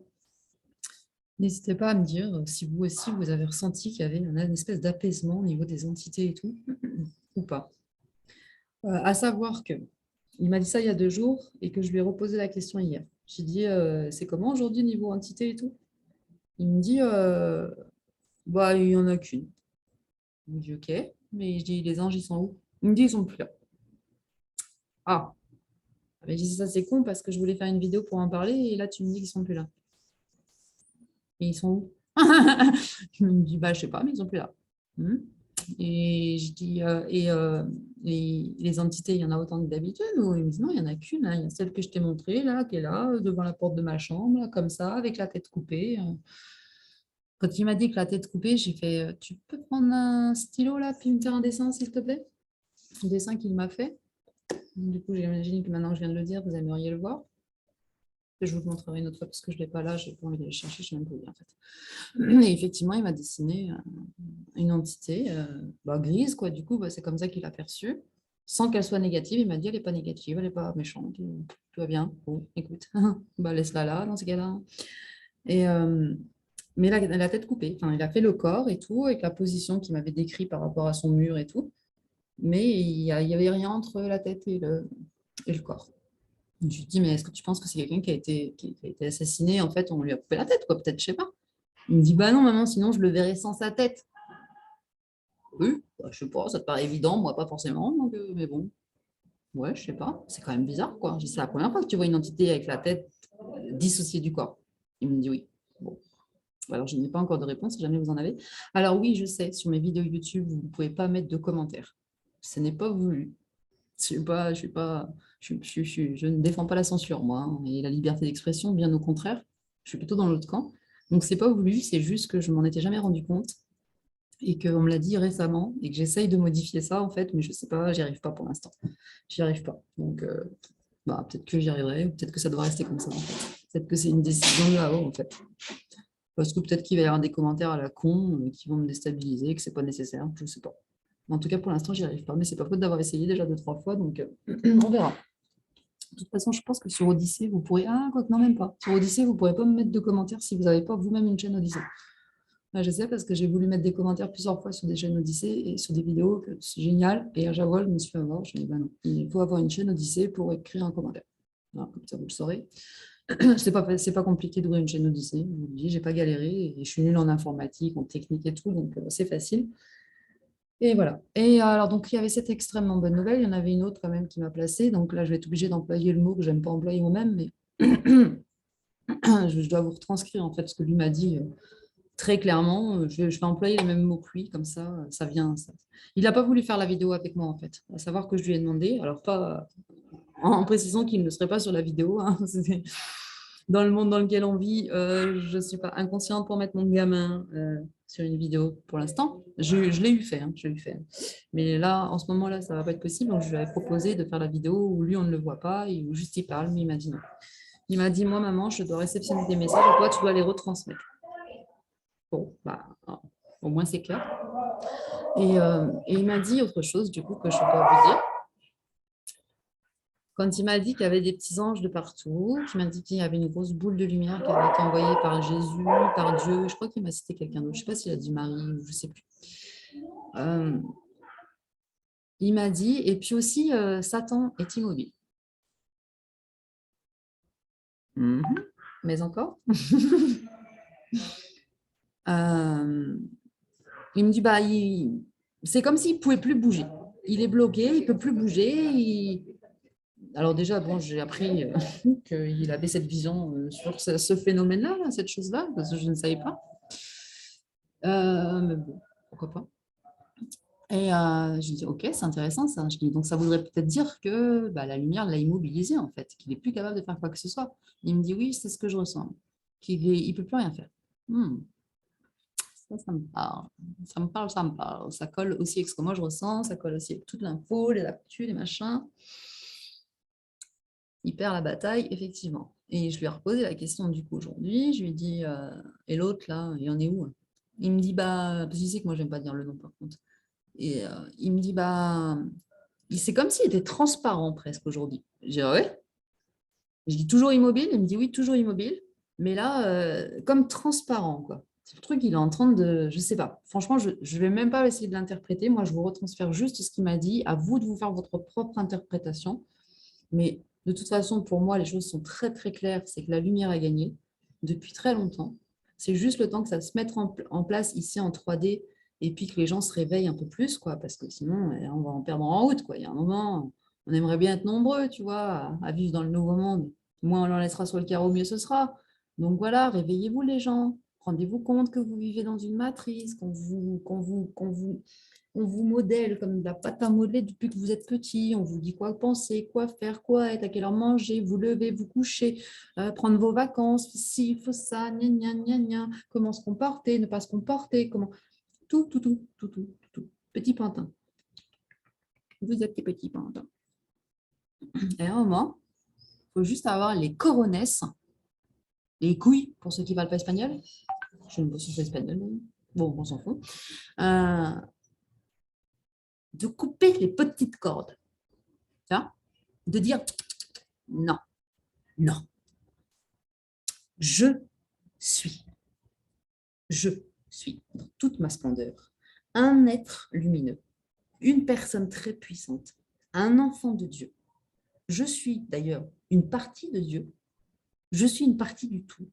Speaker 1: n'hésitez pas à me dire si vous aussi, vous avez ressenti qu'il y avait une espèce d'apaisement au niveau des entités et tout, ou pas. À savoir que il m'a dit ça il y a 2 jours et que je lui ai reposé la question hier. J'ai dit, c'est comment aujourd'hui niveau entité et tout? Il me dit, bah, il n'y en a qu'une. Je me dis, ok, mais je dis, les anges, ils sont où? Il me dit, ils sont plus là. Ah, mais je dis, ça c'est con parce que je voulais faire une vidéo pour en parler et là, tu me dis qu'ils sont plus là. Et ils sont où? Je me dis, bah, je sais pas, mais ils sont plus là. Hmm. Et je dis, les entités, il y en a autant que d'habitude? Ou il me dit, non, il n'y en a qu'une. Hein. Il y a celle que je t'ai montrée, là, qui est là, devant la porte de ma chambre, là, comme ça, avec la tête coupée. Quand il m'a dit que la tête coupée, j'ai fait, tu peux prendre un stylo, là, puis me faire un dessin, s'il te plaît? Le dessin qu'il m'a fait. Du coup, j'imagine que maintenant que je viens de le dire, vous aimeriez le voir. Je vous le montrerai une autre fois parce que je ne l'ai pas là, je n'ai pas envie de le chercher, je ne sais même pas où il est en fait. Et effectivement, il m'a dessiné une entité bah, grise, quoi. Du coup, bah, c'est comme ça qu'il a perçu. Sans qu'elle soit négative, il m'a dit elle n'est pas négative, elle n'est pas méchante, tout va bien. Bon, écoute, bah, laisse-la là dans ce cas-là. Et, mais la tête coupée, enfin, il a fait le corps et tout, avec la position qu'il m'avait décrit par rapport à son mur et tout. Mais il n'y avait rien entre la tête et le corps. Je lui dis, mais est-ce que tu penses que c'est quelqu'un qui a été assassiné? En fait, on lui a coupé la tête, quoi, peut-être, je sais pas. Il me dit, bah non, maman, sinon je le verrais sans sa tête. Oui, bah, je sais pas, ça te paraît évident, moi pas forcément, donc, mais bon, ouais, je sais pas, c'est quand même bizarre, quoi. C'est la première fois que tu vois une entité avec la tête dissociée du corps. Il me dit oui. Bon, alors je n'ai pas encore de réponse, si jamais vous en avez. Alors oui, je sais, sur mes vidéos YouTube, vous ne pouvez pas mettre de commentaires. Ce n'est pas voulu. Je ne défends pas la censure, moi, hein, et la liberté d'expression, bien au contraire. Je suis plutôt dans l'autre camp. Donc, c'est pas voulu, c'est juste que je m'en étais jamais rendu compte et qu'on me l'a dit récemment et que j'essaye de modifier ça, en fait, mais je sais pas, j'y arrive pas pour l'instant. J'y arrive pas. Donc, bah, peut-être que j'y arriverai, ou peut-être que ça doit rester comme ça, en fait. Peut-être que c'est une décision de là-haut, en fait. Parce que peut-être qu'il va y avoir des commentaires à la con qui vont me déstabiliser, que c'est pas nécessaire, je sais pas. En tout cas, pour l'instant, j'y arrive pas, mais c'est pas faute d'avoir essayé déjà 2, 3 fois, donc on verra. De toute façon, je pense que sur Odyssée, vous pourrez. Ah, quoi que non, même pas. Sur Odyssée, vous ne pourrez pas me mettre de commentaires si vous n'avez pas vous-même une chaîne Odyssée. Là, je sais parce que j'ai voulu mettre des commentaires plusieurs fois sur des chaînes Odyssée et sur des vidéos, que c'est génial. Et à chaque fois, je me suis fait avoir. Je me dis, bah non, il faut avoir une chaîne Odyssée pour écrire un commentaire. Alors, comme ça, vous le saurez. C'est pas compliqué d'ouvrir une chaîne Odyssée. Je vous le dis, j'ai pas galéré et je suis nulle en informatique, en technique et tout, donc c'est facile. Et voilà. Et alors, donc, il y avait cette extrêmement bonne nouvelle. Il y en avait une autre quand même qui m'a placée. Donc là, je vais être obligée d'employer le mot que j'aime pas employer moi-même, mais je dois vous retranscrire en fait ce que lui m'a dit très clairement. Je vais employer les mêmes mots que lui, comme ça vient. Ça. Il n'a pas voulu faire la vidéo avec moi en fait. À savoir que je lui ai demandé, alors pas en précisant qu'il ne serait pas sur la vidéo. Hein, dans le monde dans lequel on vit, je ne suis pas inconsciente pour mettre mon gamin sur une vidéo pour l'instant. Je l'ai eu fait, hein, je l'ai eu fait. Mais là, en ce moment-là, ça ne va pas être possible. Donc, je lui avais proposé de faire la vidéo où lui, on ne le voit pas et où juste il parle, mais il m'a dit non. Il m'a dit, moi, maman, je dois réceptionner des messages et toi, tu dois les retransmettre. Bon, bah, au moins, c'est clair. Et il m'a dit autre chose, du coup, que je dois vous dire. Quand il m'a dit qu'il y avait des petits anges de partout, il m'a dit qu'il y avait une grosse boule de lumière qui avait été envoyée par Jésus, par Dieu. Je crois qu'il m'a cité quelqu'un d'autre. Je ne sais pas s'il a dit Marie ou je ne sais plus. Il m'a dit, et puis aussi, Satan est immobile. Mais encore il me dit, bah, c'est comme s'il ne pouvait plus bouger. Il est bloqué, il ne peut plus bouger. Alors déjà, bon, j'ai appris qu'il avait cette vision sur ce phénomène-là, là, cette chose-là, parce que je ne savais pas. Mais bon, pourquoi pas. Et je dis, ok, c'est intéressant ça. Je dis, donc ça voudrait peut-être dire que bah, la lumière l'a immobilisé en fait, qu'il n'est plus capable de faire quoi que ce soit. Il me dit, oui, c'est ce que je ressens, qu'il ne peut plus rien faire. Ça me parle. Ça me parle, ça me parle. Ça colle aussi avec ce que moi je ressens, ça colle aussi avec toute l'info, les actus, les machins. Il perd la bataille, effectivement. Et je lui ai reposé la question du coup aujourd'hui. Je lui ai dit, et l'autre là, il en est où? Il me dit, bah, parce qu'il sait que moi, j'aime pas dire le nom par contre. Et il me dit, bah, c'est comme s'il était transparent presque aujourd'hui. Je dis, ah ouais. Je dis toujours immobile. Il me dit, oui, toujours immobile. Mais là, comme transparent, quoi. C'est le truc, il est en train de, je sais pas. Franchement, je ne vais même pas essayer de l'interpréter. Moi, je vous retransfère juste ce qu'il m'a dit. À vous de vous faire votre propre interprétation. Mais de toute façon, pour moi, les choses sont très, très claires. C'est que la lumière a gagné depuis très longtemps. C'est juste le temps que ça se mette en place ici en 3D et puis que les gens se réveillent un peu plus, quoi, parce que sinon, on va en perdre en route, quoi. Il y a un moment, on aimerait bien être nombreux, tu vois, à vivre dans le nouveau monde. Moins on l'en laissera sur le carreau, mieux ce sera. Donc voilà, réveillez-vous les gens. Rendez-vous compte que vous vivez dans une matrice, on vous modèle comme de la pâte à modeler depuis que vous êtes petit. On vous dit quoi penser, quoi faire, quoi être, à quelle heure manger, vous lever, vous coucher, prendre vos vacances, si, il faut ça, gna, gna, gna, gna, comment se comporter, ne pas se comporter, comment... Tout, tout, tout, tout, tout, tout, tout. Petit pantin. Vous êtes des petits pantins. Et à un moment, il faut juste avoir les coronesses, les couilles, pour ceux qui ne parlent pas espagnol. Je ne sais pas si c'est espagnol, mais bon, on s'en fout. De couper les petites cordes. De dire non, non, je suis, je suis dans toute ma splendeur, un être lumineux, une personne très puissante, un enfant de Dieu. Je suis d'ailleurs une partie de Dieu, je suis une partie du tout,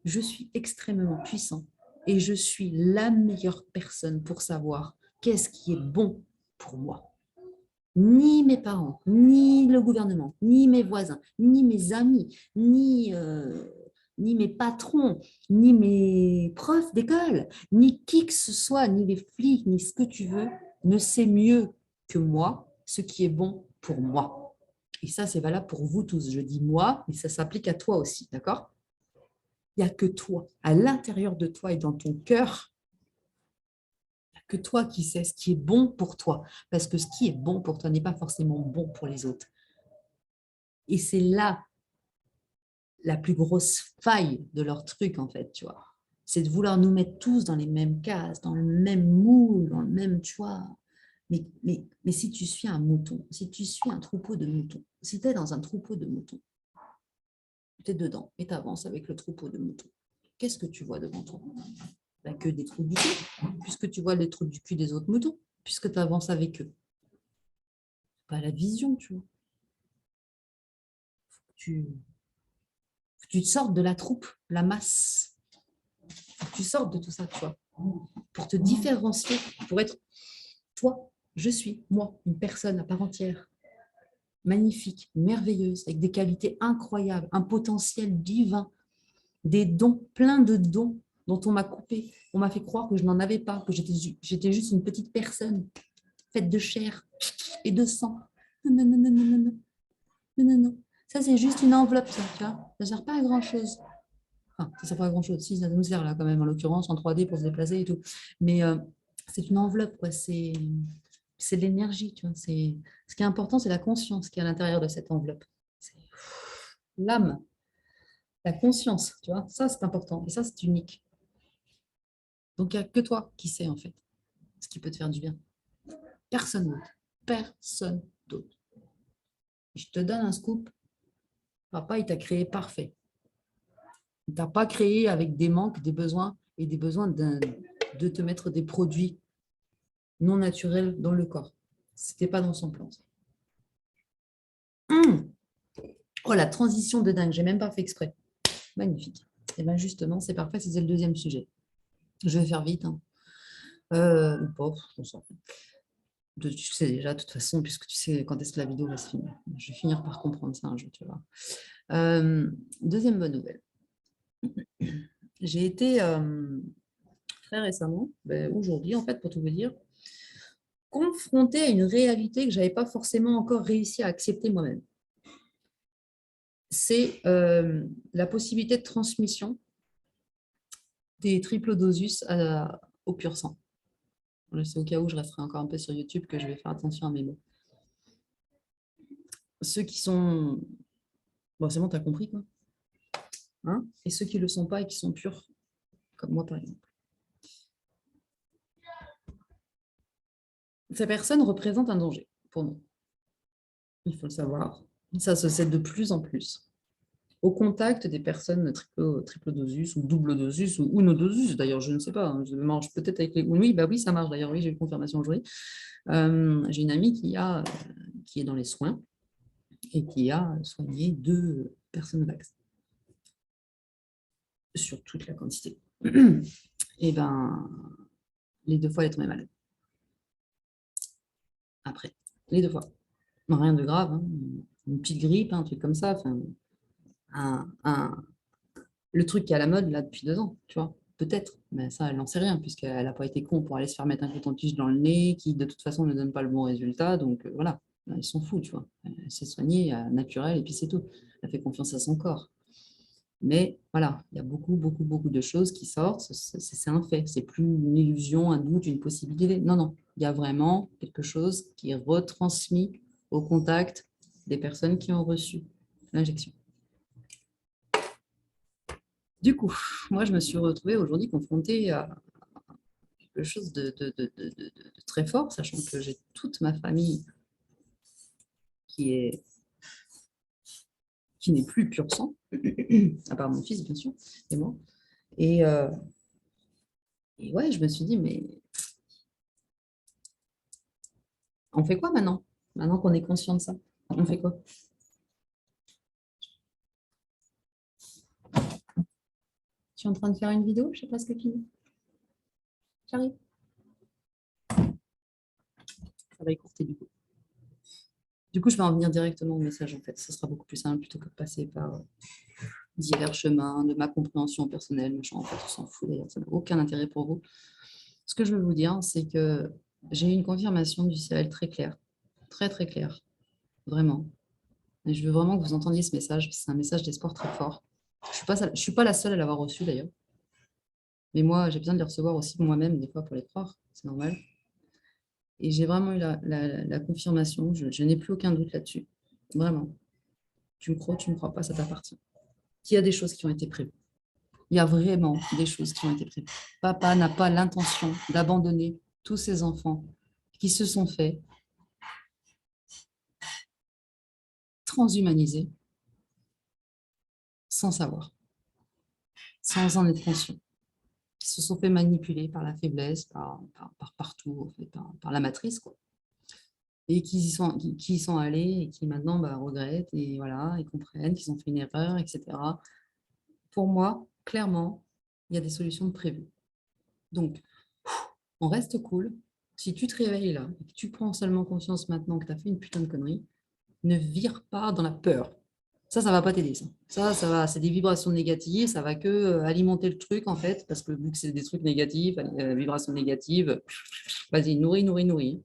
Speaker 1: je suis extrêmement puissant et je suis la meilleure personne pour savoir qu'est-ce qui est bon pour moi. Ni mes parents, ni le gouvernement, ni mes voisins, ni mes amis, ni mes patrons, ni mes profs d'école, ni qui que ce soit, ni les flics, ni ce que tu veux, ne sait mieux que moi ce qui est bon pour moi. Et ça, c'est valable pour vous tous. Je dis moi, mais ça s'applique à toi aussi, d'accord? Il n'y a que toi, à l'intérieur de toi et dans ton cœur, que toi qui sais ce qui est bon pour toi, parce que ce qui est bon pour toi n'est pas forcément bon pour les autres. Et c'est là la plus grosse faille de leur truc, en fait, tu vois. C'est de vouloir nous mettre tous dans les mêmes cases, dans le même moule, dans le même, tu vois. Mais si tu suis un mouton, si tu suis un troupeau de moutons, si tu es dans un troupeau de moutons, tu es dedans et tu avances avec le troupeau de moutons, qu'est-ce que tu vois devant toi? Ben, que des trous du cul, puisque tu vois les trous du cul des autres moutons, puisque tu avances avec eux. Pas la vision, tu vois. Tu, tu te sortes de la troupe, la masse. Tu sortes de tout ça, tu vois, pour te différencier, pour être toi. Je suis, moi, une personne à part entière, magnifique, merveilleuse, avec des qualités incroyables, un potentiel divin, des dons, plein de dons dont on m'a coupé. On m'a fait croire que je n'en avais pas, que j'étais juste une petite personne faite de chair et de sang. Non, non, non, non, non, non, non, non, non. Ça, c'est juste une enveloppe, ça, tu vois. Ça ne sert pas à grand-chose. Enfin, ça ne sert pas à grand-chose. Si, ça nous sert là, quand même, en l'occurrence, en 3D pour se déplacer et tout. Mais c'est une enveloppe, quoi. C'est de l'énergie, tu vois. Ce qui est important, c'est la conscience qui est à l'intérieur de cette enveloppe. C'est l'âme, la conscience, tu vois. Ça, c'est important. Et ça, c'est unique. Donc, il n'y a que toi qui sais, en fait, ce qui peut te faire du bien. Personne d'autre. Personne d'autre. Je te donne un scoop. Papa, il t'a créé parfait. Il ne t'a pas créé avec des manques, des besoins et des besoins de te mettre des produits non naturels dans le corps. Ce n'était pas dans son plan. Oh, la transition de dingue, j'ai même pas fait exprès. Magnifique. Et bien justement, c'est parfait, c'est le deuxième sujet. Je vais faire vite. Hein. On s'en fout. Tu sais déjà, de toute façon, puisque tu sais quand est-ce que la vidéo va se finir. Je vais finir par comprendre ça un jour, tu vois. Deuxième bonne nouvelle. J'ai été très récemment, aujourd'hui en fait, pour tout vous dire, confrontée à une réalité que je n'avais pas forcément encore réussi à accepter moi-même. C'est la possibilité de transmission des triplodosus au pur sang. C'est au cas où je resterai encore un peu sur YouTube que je vais faire attention à mes mots. Ceux qui sont... Bon, c'est bon, tu as compris, quoi. Hein, et ceux qui ne le sont pas et qui sont purs, comme moi, par exemple. Ces personnes représentent un danger pour nous. Il faut le savoir. Ça se sait de plus en plus. Au contact des personnes triple dosus ou double dosus ou unodosus, d'ailleurs, je ne sais pas, je mange peut-être avec les... Oui, bah oui, ça marche d'ailleurs, oui, j'ai eu confirmation aujourd'hui. J'ai une amie qui est dans les soins et qui a soigné 2 personnes vax sur toute la quantité. Et ben, les 2 fois, elle est tombée malade. Après, les 2 fois. Rien de grave, hein. Une petite grippe, un truc comme ça, enfin, le truc qui est à la mode là depuis 2 ans, tu vois, peut-être, mais ça, elle n'en sait rien, puisqu'elle n'a pas été con pour aller se faire mettre un coton-tige dans le nez, qui de toute façon ne donne pas le bon résultat, donc voilà, ils s'en fout, tu vois. Elle s'est soignée, naturel, et puis c'est tout. Elle fait confiance à son corps. Mais voilà, il y a beaucoup, beaucoup, beaucoup de choses qui sortent, c'est un fait, c'est plus une illusion, un doute, une possibilité. Non, non, il y a vraiment quelque chose qui est retransmis au contact des personnes qui ont reçu l'injection. Du coup, moi, je me suis retrouvée aujourd'hui confrontée à quelque chose de très fort, sachant que j'ai toute ma famille qui n'est plus pur sang, à part mon fils, bien sûr, et moi. Et, euh, et ouais, je me suis dit, mais on fait quoi maintenant? Maintenant qu'on est conscient de ça, on fait quoi? Je suis en train de faire une vidéo, je sais pas ce que fini. J'arrive. Ça va écourter du coup. Du coup, je vais en venir directement au message, en fait. Ce sera beaucoup plus simple plutôt que de passer par divers chemins, de ma compréhension personnelle, machin. En fait, on s'en fout d'ailleurs, ça n'a aucun intérêt pour vous. Ce que je veux vous dire, c'est que j'ai eu une confirmation du ciel très claire, très très claire, vraiment. Et je veux vraiment que vous entendiez ce message, c'est un message d'espoir très fort. Je suis pas la seule à l'avoir reçu d'ailleurs, mais moi, j'ai besoin de les recevoir aussi moi-même, des fois, pour les croire, c'est normal. Et j'ai vraiment eu la confirmation, je n'ai plus aucun doute là-dessus, vraiment. Tu me crois, tu ne me crois pas, ça t'appartient. Il y a des choses qui ont été prévues. Il y a vraiment des choses qui ont été prévues. Papa n'a pas l'intention d'abandonner tous ses enfants qui se sont fait transhumaniser sans savoir, sans en être conscient, qui se sont fait manipuler par la faiblesse, par partout, en fait, par la matrice, quoi. Et qui y sont allés et qui maintenant regrettent et voilà, ils comprennent qu'ils ont fait une erreur, etc. Pour moi, clairement, il y a des solutions prévues. Donc, on reste cool. Si tu te réveilles là et que tu prends seulement conscience maintenant que tu as fait une putain de connerie, ne vire pas dans la peur. Ça va pas t'aider, ça. Ça va, c'est des vibrations négatives, ça va que alimenter le truc, en fait, parce que vu que c'est des trucs négatifs, vibrations négatives, vas-y, nourris, nourris, nourris.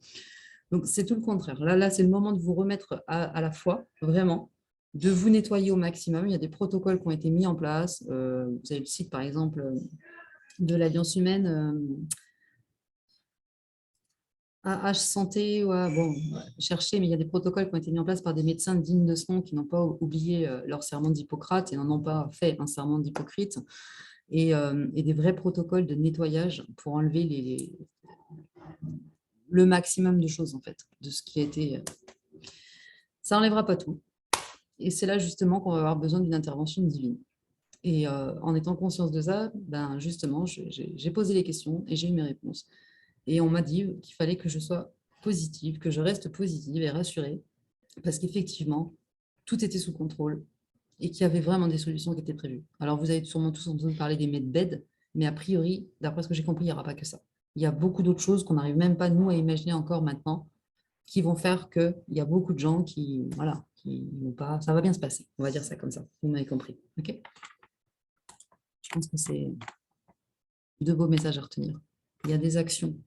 Speaker 1: Donc, c'est tout le contraire. Là c'est le moment de vous remettre à la foi, vraiment, de vous nettoyer au maximum. Il y a des protocoles qui ont été mis en place. Vous avez le site, par exemple, de l'Alliance humaine, AH Santé, ouais, bon, chercher, mais il y a des protocoles qui ont été mis en place par des médecins dignes de ce nom qui n'ont pas oublié leur serment d'Hippocrate et n'en ont pas fait un serment d'Hippocrate, et des vrais protocoles de nettoyage pour enlever le maximum de choses, en fait, de ce qui a été. Ça n'enlèvera pas tout. Et c'est là justement qu'on va avoir besoin d'une intervention divine. Et en étant conscience de ça, justement, j'ai posé les questions et j'ai eu mes réponses. Et on m'a dit qu'il fallait que je sois positive, que je reste positive et rassurée, parce qu'effectivement, tout était sous contrôle et qu'il y avait vraiment des solutions qui étaient prévues. Alors, vous avez sûrement tous entendu parler des medbeds, mais a priori, d'après ce que j'ai compris, il n'y aura pas que ça. Il y a beaucoup d'autres choses qu'on n'arrive même pas, nous, à imaginer encore maintenant, qui vont faire qu'il y a beaucoup de gens qui, voilà, qui n'ont pas... Ça va bien se passer, on va dire ça comme ça. Vous m'avez compris, ok? Je pense que c'est 2 beaux messages à retenir. Il y a des actions,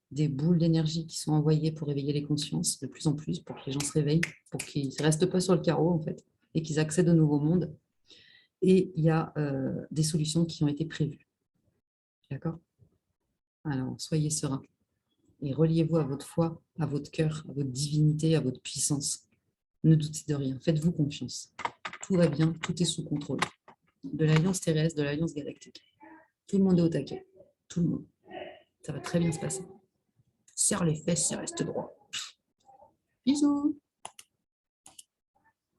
Speaker 1: des boules d'énergie qui sont envoyées pour éveiller les consciences de plus en plus, pour que les gens se réveillent, pour qu'ils ne restent pas sur le carreau, en fait, et qu'ils accèdent au nouveau monde. Et il y a des solutions qui ont été prévues. D'accord? Alors, soyez sereins et reliez-vous à votre foi, à votre cœur, à votre divinité, à votre puissance. Ne doutez de rien, faites-vous confiance. Tout va bien, tout est sous contrôle. De l'Alliance terrestre, de l'Alliance galactique. Tout le monde est au taquet. Tout le monde. Ça va très bien se passer. serre les fesses et reste droit. Bisous.